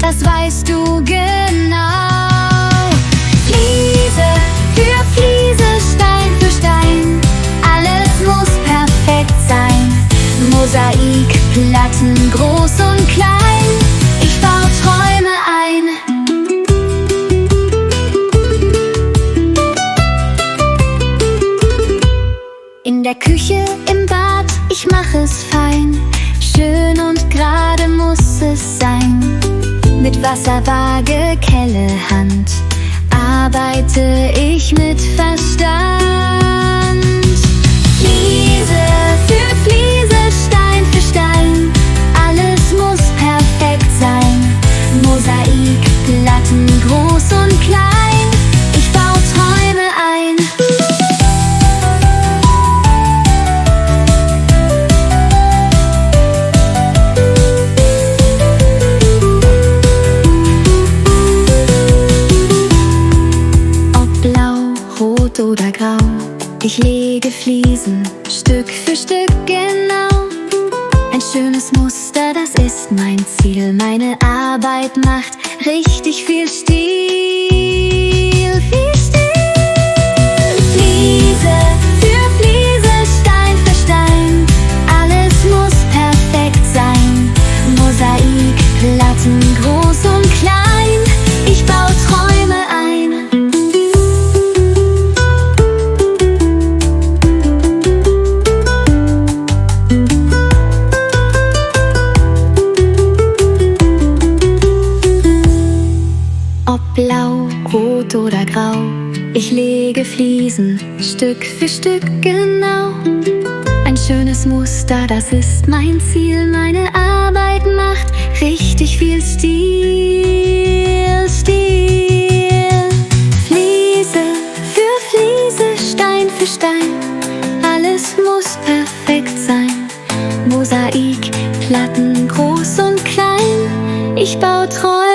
das weißt du genau. Fliese für Fliese, Stein für Stein, alles muss perfekt sein. Mosaik, Platten, groß und klein, ich bau Träume ein. In der Küche, im Bad, ich mach es fein. Schön und gerade muss es sein. Mit Wasserwaage, Kelle, Hand arbeite ich mit Verstand. Fliese für Fliese, Stein für Stein, alles muss perfekt sein. Mosaik, Platten, groß und klein, ich bau Träume ein. Oder grau, ich lege Fliesen Stück für Stück genau. Ein schönes Muster, das ist mein Ziel. Meine Arbeit macht richtig viel Stil, viel Stil. Fliese für Fliese, Stein für Stein, alles muss perfekt sein. Mosaik, Platten, groß und klein, ich bau Träume ein. Ob blau, rot oder grau, ich lege Fliesen Stück für Stück genau. Ein schönes Muster, das ist mein Ziel. Meine Arbeit macht richtig viel Stil, Stil. Fliese für Fliese, Stein für Stein, alles muss perfekt sein. Mosaik, Platten, groß und klein, ich bau Träume